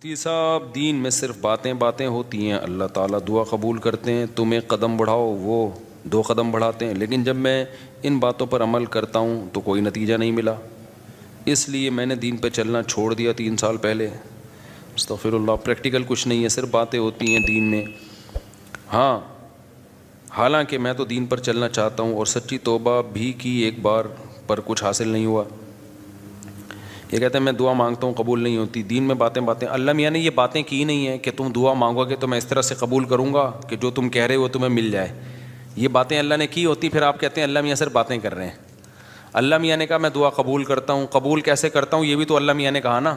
مفتی صاحب دین میں صرف باتیں باتیں ہوتی ہیں، اللہ تعالیٰ دعا قبول کرتے ہیں، تم ایک قدم بڑھاؤ وہ 2 قدم بڑھاتے ہیں، لیکن جب میں ان باتوں پر عمل کرتا ہوں تو کوئی نتیجہ نہیں ملا، اس لیے میں نے دین پہ چلنا چھوڑ دیا 3 سال پہلے۔ استغفر اللہ، پریکٹیکل کچھ نہیں ہے، صرف باتیں ہوتی ہیں دین میں۔ ہاں، حالانکہ میں تو دین پر چلنا چاہتا ہوں اور سچی توبہ بھی کی، ایک بار پر کچھ حاصل نہیں ہوا۔ یہ کہتے ہیں میں دعا مانگتا ہوں قبول نہیں ہوتی، دین میں باتیں باتیں۔ اللہ میاں نے یہ باتیں کی نہیں ہیں کہ تم دعا مانگو گے تو میں اس طرح سے قبول کروں گا کہ جو تم کہہ رہے ہو تمہیں مل جائے۔ یہ باتیں اللہ نے کی ہوتی، پھر آپ کہتے ہیں اللہ میاں صرف باتیں کر رہے ہیں۔ اللہ میاں نے کہا میں دعا قبول کرتا ہوں، قبول کیسے کرتا ہوں یہ بھی تو اللہ میاں نے کہا نا،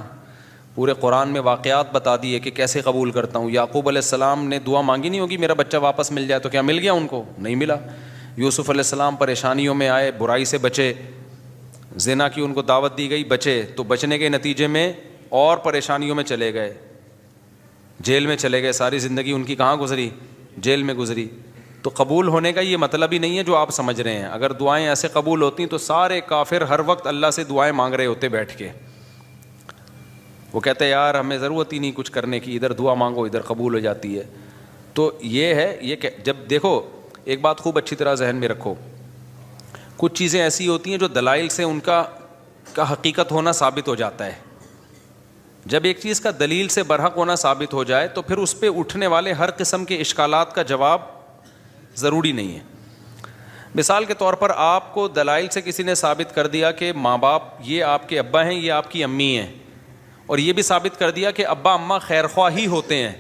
پورے قرآن میں واقعات بتا دیے کہ کیسے قبول کرتا ہوں۔ یعقوب علیہ السلام نے دعا مانگی نہیں ہوگی میرا بچہ واپس مل جائے، تو کیا مل گیا ان کو؟ نہیں ملا۔ یوسف علیہ السلام پریشانیوں میں آئے، برائی سے بچے، زنا کی ان کو دعوت دی گئی، بچے، تو بچنے کے نتیجے میں اور پریشانیوں میں چلے گئے، جیل میں چلے گئے، ساری زندگی ان کی کہاں گزری؟ جیل میں گزری۔ تو قبول ہونے کا یہ مطلب ہی نہیں ہے جو آپ سمجھ رہے ہیں۔ اگر دعائیں ایسے قبول ہوتی تو سارے کافر ہر وقت اللہ سے دعائیں مانگ رہے ہوتے بیٹھ کے، وہ کہتے ہیں یار ہمیں ضرورت ہی نہیں کچھ کرنے کی، ادھر دعا مانگو ادھر قبول ہو جاتی ہے۔ تو یہ ہے، یہ کہ جب دیکھو ایک بات خوب اچھی طرح ذہن میں رکھو، کچھ چیزیں ایسی ہوتی ہیں جو دلائل سے ان کا حقیقت ہونا ثابت ہو جاتا ہے۔ جب ایک چیز کا دلیل سے برحق ہونا ثابت ہو جائے تو پھر اس پہ اٹھنے والے ہر قسم کے اشکالات کا جواب ضروری نہیں ہے۔ مثال کے طور پر آپ کو دلائل سے کسی نے ثابت کر دیا کہ ماں باپ یہ آپ کے ابا ہیں، یہ آپ کی امی ہیں، اور یہ بھی ثابت کر دیا کہ ابا اماں خیر خواہ ہی ہوتے ہیں۔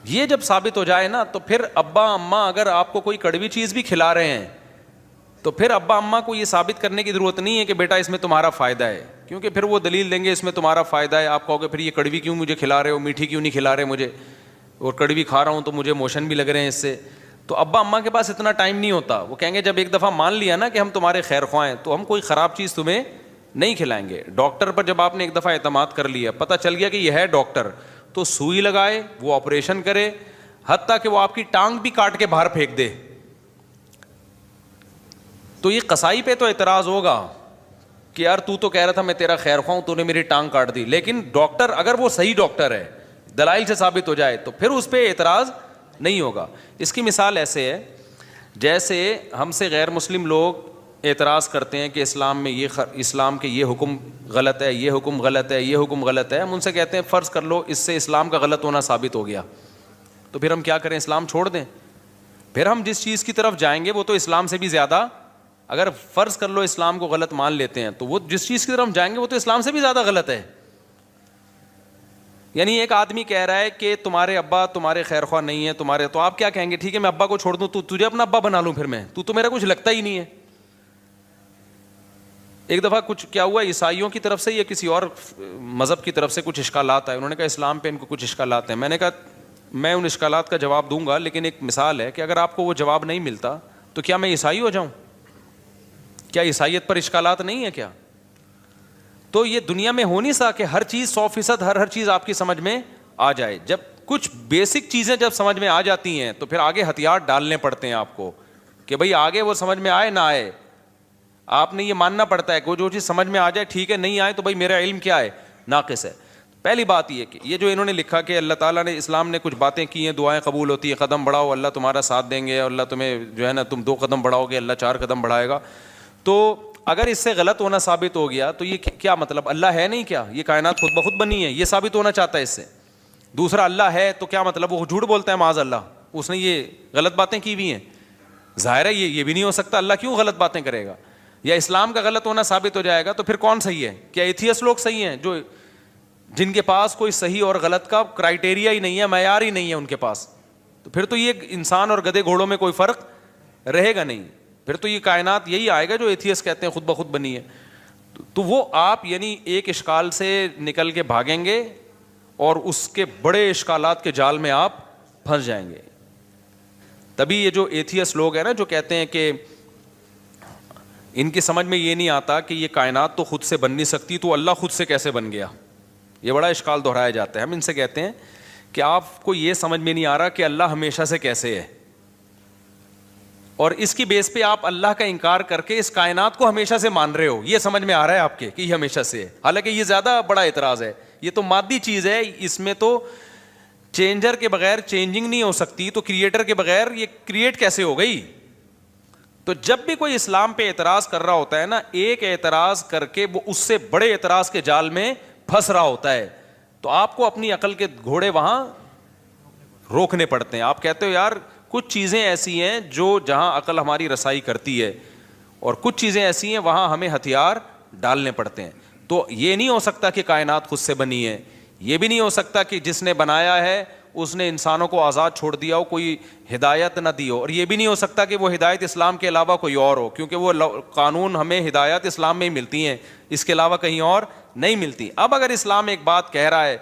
یہ جب ثابت ہو جائے نا تو پھر ابا اماں اگر آپ کو کوئی کڑوی چیز بھی کھلا رہے ہیں تو پھر ابا اماں کو یہ ثابت کرنے کی ضرورت نہیں ہے کہ بیٹا اس میں تمہارا فائدہ ہے، کیونکہ پھر وہ دلیل دیں گے اس میں تمہارا فائدہ ہے۔ آپ کہو گے پھر یہ کڑوی کیوں مجھے کھلا رہے ہو، میٹھی کیوں نہیں کھلا رہے مجھے، اور کڑوی کھا رہا ہوں تو مجھے موشن بھی لگ رہے ہیں اس سے۔ تو ابا اماں کے پاس اتنا ٹائم نہیں ہوتا، وہ کہیں گے جب ایک دفعہ مان لیا نا کہ ہم تمہارے خیر خواہ ہیں تو ہم کوئی خراب چیز تمہیں نہیں کھلائیں گے۔ ڈاکٹر پر جب آپ نے ایک دفعہ اعتماد کر لیا، پتہ چل گیا کہ یہ ہے ڈاکٹر، تو سوئی لگائے، وہ آپریشن کرے، حتیٰ کہ وہ آپ کی ٹانگ بھی کاٹ کے باہر پھینک دے، تو یہ قصائی پہ تو اعتراض ہوگا کہ یار تو کہہ رہا تھا میں تیرا خیر خواہ ہوں، تو نے میری ٹانگ کاٹ دی۔ لیکن ڈاکٹر اگر وہ صحیح ڈاکٹر ہے، دلائل سے ثابت ہو جائے، تو پھر اس پہ اعتراض نہیں ہوگا۔ اس کی مثال ایسے ہے جیسے ہم سے غیر مسلم لوگ اعتراض کرتے ہیں کہ اسلام میں اسلام کے یہ حکم غلط ہے، یہ حکم غلط ہے، یہ حکم غلط ہے۔ ہم ان سے کہتے ہیں فرض کر لو اس سے اسلام کا غلط ہونا ثابت ہو گیا، تو پھر ہم کیا کریں؟ اسلام چھوڑ دیں؟ پھر ہم جس چیز کی طرف جائیں گے وہ تو اسلام سے بھی زیادہ، اگر فرض کر لو اسلام کو غلط مان لیتے ہیں تو وہ جس چیز کی طرف جائیں گے وہ تو اسلام سے بھی زیادہ غلط ہے۔ یعنی ایک آدمی کہہ رہا ہے کہ تمہارے ابا تمہارے خیر خواہ نہیں ہے تمہارے، تو آپ کیا کہیں گے؟ ٹھیک ہے میں ابا کو چھوڑ دوں، تو تجھے اپنا ابا بنا لوں، پھر میں تو میرا کچھ لگتا ہی نہیں ہے۔ ایک دفعہ کچھ کیا ہوا، عیسائیوں کی طرف سے یا کسی اور مذہب کی طرف سے کچھ اشکالات آئے، انہوں نے کہا اسلام پہ ان کو کچھ اشکالات ہیں۔ میں نے کہا میں ان اشکالات کا جواب دوں گا، لیکن ایک مثال ہے کہ اگر آپ کو وہ جواب نہیں ملتا تو کیا میں عیسائی ہو جاؤں؟ کیا عیسائیت پر اشکالات نہیں ہے کیا؟ تو یہ دنیا میں ہو نہیں سکتا کہ ہر چیز 100% ہر چیز آپ کی سمجھ میں آ جائے۔ جب کچھ بیسک چیزیں جب سمجھ میں آ جاتی ہیں تو پھر آگے ہتھیار ڈالنے پڑتے ہیں آپ کو کہ بھئی آگے وہ سمجھ میں آئے نہ آئے، آپ نے یہ ماننا پڑتا ہے کہ جو چیز سمجھ میں آ جائے ٹھیک ہے، نہیں آئے تو بھئی میرا علم کیا ہے؟ ناقص ہے۔ پہلی بات یہ کہ یہ جو انہوں نے لکھا کہ اللہ تعالیٰ نے اسلام نے کچھ باتیں کی ہیں، دعائیں قبول ہوتی ہیں، قدم بڑھاؤ اللہ تمہارا ساتھ دیں گے، اور اللہ تمہیں جو ہے نا تم 2 قدم بڑھاؤ گے اللہ 4 قدم بڑھائے گا، تو اگر اس سے غلط ہونا ثابت ہو گیا تو یہ کیا مطلب؟ اللہ ہے نہیں کیا؟ یہ کائنات خود بخود بنی ہے، یہ ثابت ہونا چاہتا ہے اس سے۔ دوسرا اللہ ہے تو کیا مطلب؟ وہ جھوٹ بولتا ہے معاذ اللہ، اس نے یہ غلط باتیں کی ہوئی ہیں، ظاہر ہے یہ بھی نہیں ہو سکتا، اللہ کیوں غلط باتیں کرے گا؟ یا اسلام کا غلط ہونا ثابت ہو جائے گا تو پھر کون صحیح ہے؟ کیا ایتھیسٹ لوگ صحیح ہیں جو جن کے پاس کوئی صحیح اور غلط کا کرائٹیریا ہی نہیں ہے، معیار ہی نہیں ہے ان کے پاس؟ تو پھر تو یہ انسان اور گدھے گھوڑوں میں کوئی فرق رہے گا نہیں، پھر تو یہ کائنات یہی آئے گا جو ایتھیسٹ کہتے ہیں خود بخود بنی ہے۔ تو وہ آپ یعنی ایک اشکال سے نکل کے بھاگیں گے اور اس کے بڑے اشکالات کے جال میں آپ پھنس جائیں گے۔ تبھی یہ جو ایتھیسٹ لوگ ہیں نا جو کہتے ہیں کہ ان کی سمجھ میں یہ نہیں آتا کہ یہ کائنات تو خود سے بن نہیں سکتی تو اللہ خود سے کیسے بن گیا، یہ بڑا اشکال دہرایا جاتا ہے۔ ہم ان سے کہتے ہیں کہ آپ کو یہ سمجھ میں نہیں آ رہا کہ اللہ ہمیشہ سے کیسے ہے، اور اس کی بیس پہ آپ اللہ کا انکار کر کے اس کائنات کو ہمیشہ سے مان رہے ہو، یہ سمجھ میں آ رہا ہے آپ کے کہ یہ ہمیشہ سے ہے، حالانکہ یہ زیادہ بڑا اعتراض ہے یہ تو مادی چیز ہے, اس میں تو چینجر کے بغیر چینجنگ نہیں ہو سکتی, تو کریٹر کے بغیر یہ کریٹ کیسے ہو گئی؟ تو جب بھی کوئی اسلام پہ اعتراض کر رہا ہوتا ہے نا, ایک اعتراض کر کے وہ اس سے بڑے اعتراض کے جال میں پھنس رہا ہوتا ہے, تو آپ کو اپنی عقل کے گھوڑے وہاں روکنے پڑتے ہیں. آپ کہتے ہو یار کچھ چیزیں ایسی ہیں جو جہاں عقل ہماری رسائی کرتی ہے, اور کچھ چیزیں ایسی ہیں وہاں ہمیں ہتھیار ڈالنے پڑتے ہیں. تو یہ نہیں ہو سکتا کہ کائنات خود سے بنی ہے, یہ بھی نہیں ہو سکتا کہ جس نے بنایا ہے اس نے انسانوں کو آزاد چھوڑ دیا ہو, کوئی ہدایت نہ دی ہو, اور یہ بھی نہیں ہو سکتا کہ وہ ہدایت اسلام کے علاوہ کوئی اور ہو, کیونکہ وہ قانون ہمیں ہدایت اسلام میں ہی ملتی ہیں, اس کے علاوہ کہیں اور نہیں ملتی. اب اگر اسلام ایک بات کہہ رہا ہے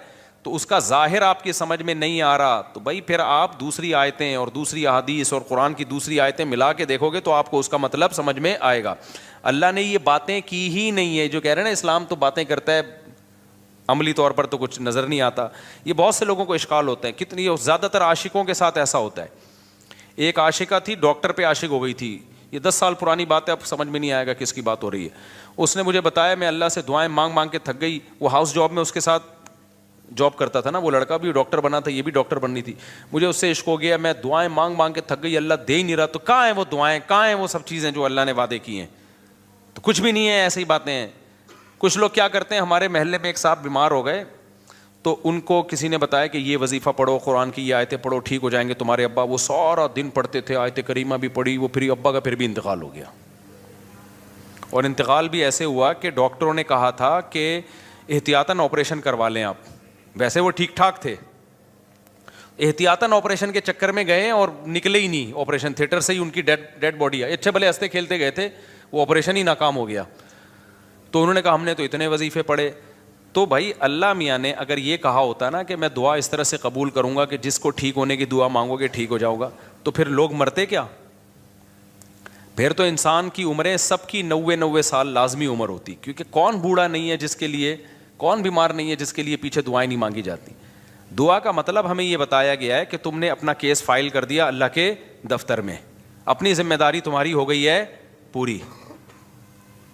تو اس کا ظاہر آپ کی سمجھ میں نہیں آ رہا, تو بھائی پھر آپ دوسری آیتیں اور دوسری احادیث اور قرآن کی دوسری آیتیں ملا کے دیکھو گے تو آپ کو اس کا مطلب سمجھ میں آئے گا. اللہ نے یہ باتیں کی ہی نہیں ہے. جو کہہ رہے ہیں نا اسلام تو باتیں کرتا ہے, عملی طور پر تو کچھ نظر نہیں آتا. یہ بہت سے لوگوں کو اشکال ہوتا ہے, کتنی زیادہ تر عاشقوں کے ساتھ ایسا ہوتا ہے. ایک عاشقہ تھی, ڈاکٹر پہ عاشق ہو گئی تھی, یہ 10 سال پرانی بات ہے, اب سمجھ میں نہیں آئے گا کس کی بات ہو رہی ہے. اس نے مجھے بتایا میں اللہ سے دعائیں مانگ مانگ کے تھک گئی. وہ ہاؤس جاب میں اس کے ساتھ جاب کرتا تھا نا, وہ لڑکا بھی ڈاکٹر بنا تھا, یہ بھی ڈاکٹر بننی تھی. مجھے اس سے عشق ہو گیا, میں دعائیں مانگ مانگ کے تھک گئی, اللہ دے ہی نہیں رہا. تو کہاں ہیں وہ دعائیں, کہاں ہیں وہ سب چیزیں جو اللہ نے وعدے کی ہیں؟ تو کچھ بھی نہیں ہے, ایسی ہی باتیں ہیں. کچھ لوگ کیا کرتے ہیں, ہمارے محلے میں ایک صاحب بیمار ہو گئے, تو ان کو کسی نے بتایا کہ یہ وظیفہ پڑھو, قرآن کی یہ آیتیں پڑھو, ٹھیک ہو جائیں گے تمہارے ابا. وہ سارا دن پڑھتے تھے, آیت کریمہ بھی پڑھی, وہ پھر ابا کا پھر بھی انتقال ہو گیا. اور انتقال بھی ایسے ہوا کہ ڈاکٹروں نے کہا تھا کہ احتیاطاً آپریشن کروا لیں آپ. ویسے وہ ٹھیک ٹھاک تھے, احتیاطاً آپریشن کے چکر میں گئے اور نکلے ہی نہیں آپریشن تھیٹر سے ہی, ان کی ڈیڈ باڈی ہے. اچھے بھلے ہنستے کھیلتے گئے تھے, وہ آپریشن ہی ناکام ہو گیا. تو انہوں نے کہا ہم نے تو اتنے وظیفے پڑھے. تو بھائی اللہ میاں نے اگر یہ کہا ہوتا نا کہ میں دعا اس طرح سے قبول کروں گا کہ جس کو ٹھیک ہونے کی دعا مانگو گے ٹھیک ہو جاؤ گا, تو پھر لوگ مرتے کیا؟ پھر تو انسان کی عمریں سب کی 90 سال لازمی عمر ہوتی, کیونکہ کون بوڑھا نہیں ہے جس کے لیے, کون بیمار نہیں ہے جس کے لیے پیچھے دعائیں نہیں مانگی جاتی. دعا کا مطلب ہمیں یہ بتایا گیا ہے کہ تم نے اپنا کیس فائل کر دیا اللہ کے دفتر میں, اپنی ذمہ داری تمہاری ہو گئی ہے پوری.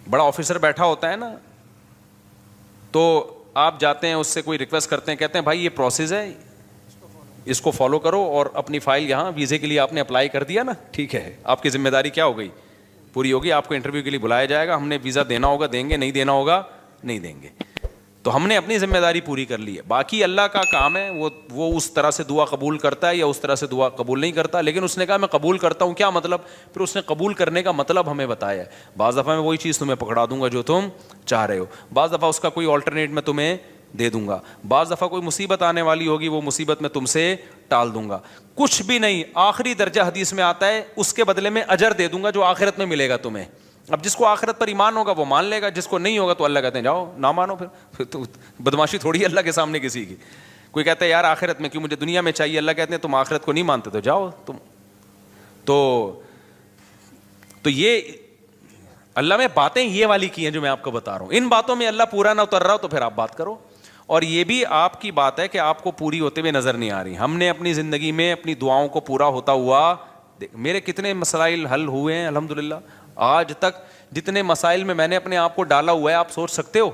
بڑا آفیسر بیٹھا ہوتا ہے نا, تو آپ جاتے ہیں اس سے کوئی ریکویسٹ کرتے ہیں, کہتے ہیں بھائی یہ پروسیس ہے, اس کو فالو کرو, اور اپنی فائل یہاں ویزے کے لیے آپ نے اپلائی کر دیا نا, ٹھیک ہے, آپ کی ذمہ داری کیا ہو گئی, پوری ہوگی. آپ کو انٹرویو کے لیے بلایا جائے گا, ہم نے ویزا دینا ہوگا دیں گے, نہیں دینا ہوگا نہیں دیں گے. تو ہم نے اپنی ذمہ داری پوری کر لی ہے. باقی اللہ کا کام ہے, وہ اس طرح سے دعا قبول کرتا ہے یا اس طرح سے دعا قبول نہیں کرتا. لیکن اس نے کہا میں قبول کرتا ہوں, کیا مطلب؟ پھر اس نے قبول کرنے کا مطلب ہمیں بتایا ہے. بعض دفعہ میں وہی چیز تمہیں پکڑا دوں گا جو تم چاہ رہے ہو, بعض دفعہ اس کا کوئی آلٹرنیٹ میں تمہیں دے دوں گا, بعض دفعہ کوئی مصیبت آنے والی ہوگی وہ مصیبت میں تم سے ٹال دوں گا. کچھ بھی نہیں, آخری درجہ حدیث میں آتا ہے اس کے بدلے میں اجر دے دوں گا جو آخرت میں ملے گا تمہیں. اب جس کو آخرت پر ایمان ہوگا وہ مان لے گا, جس کو نہیں ہوگا تو اللہ کہتے ہیں جاؤ نہ مانو. پھر تو بدماشی تھوڑی ہے اللہ کے سامنے کسی کی. کوئی کہتا ہے یار آخرت میں کیوں, مجھے دنیا میں چاہیے. اللہ کہتے ہیں تم آخرت کو نہیں مانتے تو جاؤ تم. تو یہ اللہ میں باتیں یہ والی کی ہیں جو میں آپ کو بتا رہا ہوں. ان باتوں میں اللہ پورا نہ اتر رہا ہو تو پھر آپ بات کرو. اور یہ بھی آپ کی بات ہے کہ آپ کو پوری ہوتے ہوئے نظر نہیں آ رہی. ہم نے اپنی زندگی میں اپنی دعاؤں کو پورا ہوتا ہوا, میرے کتنے مسائل حل ہوئے ہیں الحمدللہ. آج تک جتنے مسائل میں نے اپنے آپ کو ڈالا ہوا ہے آپ سوچ سکتے ہو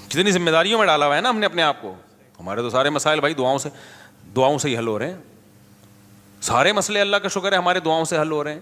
کتنی ذمہ داریوں میں ڈالا ہوا ہے نا ہم نے اپنے آپ کو. ہمارے تو سارے مسائل بھائی دعاؤں سے ہی حل ہو رہے ہیں. سارے مسئلے اللہ کا شکر ہے ہمارے دعاؤں سے حل ہو رہے ہیں.